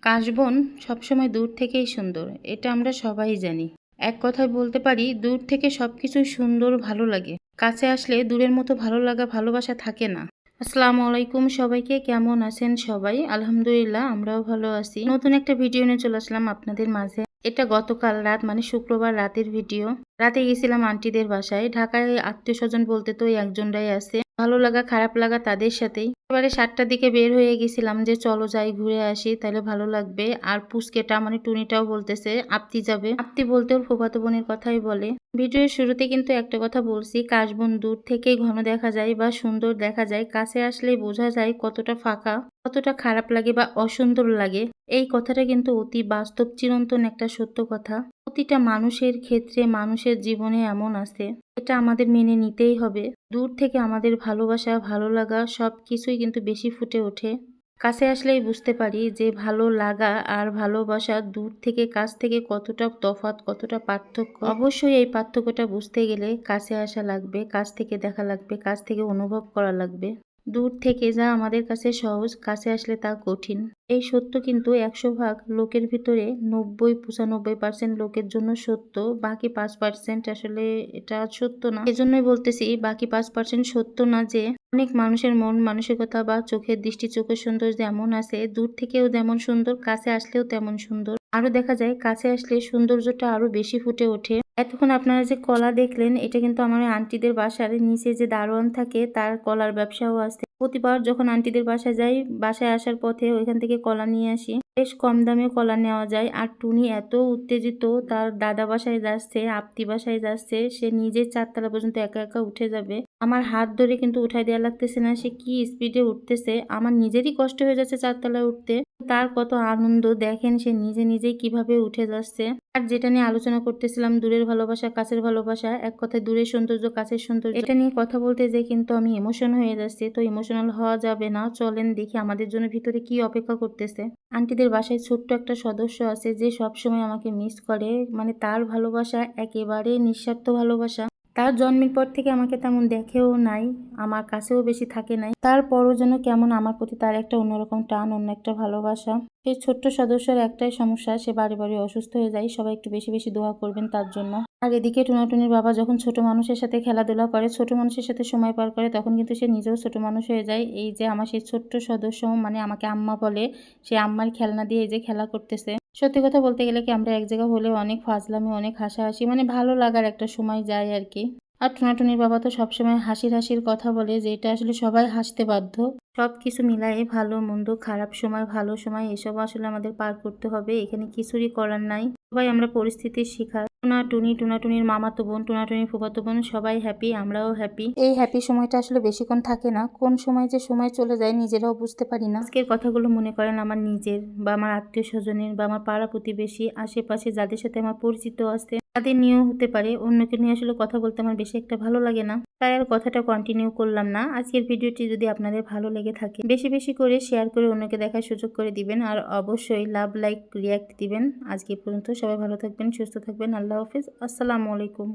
কাশবন সবসময় দূর থেকেই সুন্দর, এটা আমরা সবাই জানি। এক কথায় বলতে পারি, দূর থেকে সবকিছুই সুন্দর, ভালো লাগে। কাছে আসলে দূরের মতো ভালো লাগা, ভালোবাসা থাকে না। আসসালামু আলাইকুম সবাইকে, কেমন আছেন সবাই? আলহামদুলিল্লাহ, আমরাও ভালো আছি। নতুন একটা ভিডিও নিয়ে চলে আসলাম আপনাদের মাঝে। এটা গতকাল রাত, মানে শুক্রবার রাতের ভিডিও। রাতে গেছিলাম আন্টিদের বাসায়। ঢাকায় আত্মীয় স্বজন বলতে তো ওই একজনরাই আছে। ভালো লাগা খারাপ লাগা তাদের সাথেই। এবারে 7টার দিকে বের হয়ে গেছিলাম যে চলো যাই ঘুরে আসি, তাহলে ভালো লাগবে। আর পুচকেটা মানে টুনিটাও বলতেছে আপতি যাবে। আপতি বলতে ওর ফুফাতো বোনের কথাই বলে। ভিডিওর শুরুতে কিন্তু একটা কথা বলছি, কাশবন দূর থেকেই ঘন দেখা যায় বা সুন্দর দেখা যায়, কাছে আসলেই বোঝা যায় কতটা ফাঁকা, কতটা খারাপ লাগে বা অসুন্দর লাগে। এই কথাটা কিন্তু অতি বাস্তব, চিরন্তন একটা সত্য কথা। প্রতিটা মানুষের ক্ষেত্রে, মানুষের জীবনে এমন আছে, এটা আমাদের মেনে নিতেই হবে। দূর থেকে আমাদের ভালোবাসা, ভালো লাগা সবকিছুই কিন্তু বেশি ফুটে ওঠে। কাছে আসলেই বুঝতে পারি যে ভালো লাগা আর ভালোবাসা দূর থেকে কাছ থেকে কতটা তফাৎ, কতটা পার্থক্য। অবশ্যই এই পার্থক্যটা বুঝতে গেলে কাছে আসা লাগবে, কাছ থেকে দেখা লাগবে, কাছ থেকে অনুভব করা লাগবে। দূর থেকে যা আমাদের কাছে সহজ, কাছে আসলে তা কঠিন। এই সত্য কিন্তু 100 ভাগ লোকের ভিতরে 90-95% লোকের জন্য সত্য, বাকি 5% আসলে এটা সত্য না। এজন্যই বলতেছি বাকি 5% সত্য না, যে অনেক মানুষের মন মানসিকতা বা চোখের দৃষ্টি, চোখের সৌন্দর্য যেমন আছে, দূর থেকেও যেমন সুন্দর, কাছে আসলেও তেমন সুন্দর। আরো দেখা যায় কাছে আসলে সৌন্দর্যটা আরো বেশি ফুটে ওঠে। এতক্ষণ আপনারা যে কলা দেখলেন, এটা কিন্তু আমার আন্টিদের বাসার নিচে যে দারোয়ান থাকে তার কলার ব্যবসাও আছে। প্রতিবার যখন আন্টিদের বাসায় যাই, বাসায় আসার পথে ওইখান থেকে কলা নিয়ে আসি। বেশ কম দামে কলা নেওয়া যায়। আর টুনি এত উত্তেজিত, তার দাদা বাসায় যাচ্ছে, আপ্তি বাসায় যাচ্ছে, সে নিজের 4 তলা পর্যন্ত একা একা উঠে যাবে। আমার হাত ধরে কিন্তু উঠাই দেওয়া লাগতেছে না, সে কি স্পিডে উঠতেছে, আমার নিজেরই কষ্ট হয়ে যাচ্ছে 4 তলায় উঠতে। তার কত আনন্দ দেখেন, সে নিজে নিজেই কিভাবে উঠে যাচ্ছে। আর যেটা নিয়ে আলোচনা করতেছিলাম, দূরের ভালোবাসা কাছের ভালোবাসা, এক কথায় দূরের সৌন্দর্য কাছের সৌন্দর্য, এটা নিয়ে কথা বলতে যে কিন্তু আমি ইমোশন হয়ে যাচ্ছি। তো ইমোশনাল হওয়া যাবে না, চলেন দেখি আমাদের জন্য ভিতরে কি অপেক্ষা করতেছে। আন্টিদের বাসায় ছোট্ট একটা সদস্য আছে যে সবসময় আমাকে মিস করে, মানে তার ভালোবাসা একেবারে নিঃস্বার্থ ভালোবাসা। তার জন্মের পর থেকে আমাকে তেমন দেখেও নাই, আমার কাছেও বেশি থাকে নাই, তারপরও যেন কেমন আমার প্রতি তার একটা অন্যরকম টান, অন্য একটা ভালোবাসা। সেই ছোট্ট সদস্যের একটাই সমস্যা, সে বাড়ি বাড়ি অসুস্থ হয়ে যায়। সবাই একটু বেশি বেশি দোয়া করবেন তার জন্য। আর এদিকে টুনাটুনির বাবা যখন ছোট মানুষের সাথে খেলাধুলা করে, ছোট মানুষের সাথে সময় পার করে, তখন কিন্তু সে নিজেও ছোট মানুষ হয়ে যায়। এই যে আমার সেই ছোট্ট সদস্য, মানে আমাকে আম্মা বলে, সে আম্মার খেলনা দিয়ে এই যে খেলা করতেছে। সত্যি কথা বলতে গেলে কি, আমরা এক জায়গা হলে অনেক ফাজলামি, অনেক হাসাহাসি, মানে ভালো লাগার একটা সময় যায় আর কি। আর টুনাটুনির বাবা তো সবসময় হাসির হাসির কথা বলে, যে এটা আসলে সবাই হাসতে বাধ্য। সবকিছু মিলায়ে ভালো মন্দ, খারাপ সময়, ভালো সময়, এসব আসলে আমাদের পার করতে হবে। এখানে কিছুরই করার নাই। সবাই আমরা পরিস্থিতির শিকার। টুনাটুনির মামাতো বোন, টুনাটুনির ফুফাতো বোন, সবাই হ্যাপি, আমরাও হ্যাপি। এই হ্যাপি সময়টা আসলে বেশিক্ষণ থাকে না, কোন সময় যে সময় চলে যায় নিজেরাও বুঝতে পারি না। আজকের কথাগুলো মনে করেন আমার নিজের বা আমার আত্মীয় স্বজনের বা আমার পাড়া প্রতিবেশী, আশেপাশে যাদের সাথে আমার পরিচিত আছে, তাদের নিয়েও হতে পারে। অন্যকে নিয়ে আসলে কথা বলতে আমার বেশি একটা ভালো লাগে না, তাই আর কথাটা কন্টিনিউ করলাম না। আজকের ভিডিওটি যদি আপনাদের ভালো লেগে থাকে, বেশি বেশি করে শেয়ার করে অন্যকে দেখার সুযোগ করে দিবেন। আর অবশ্যই লাভ, লাইক, রিয়াক্ট দিবেন। আজকে পর্যন্ত সবাই ভালো থাকবেন, সুস্থ থাকবেন। আল্লাহ হাফিজ, আসসালামু আলাইকুম।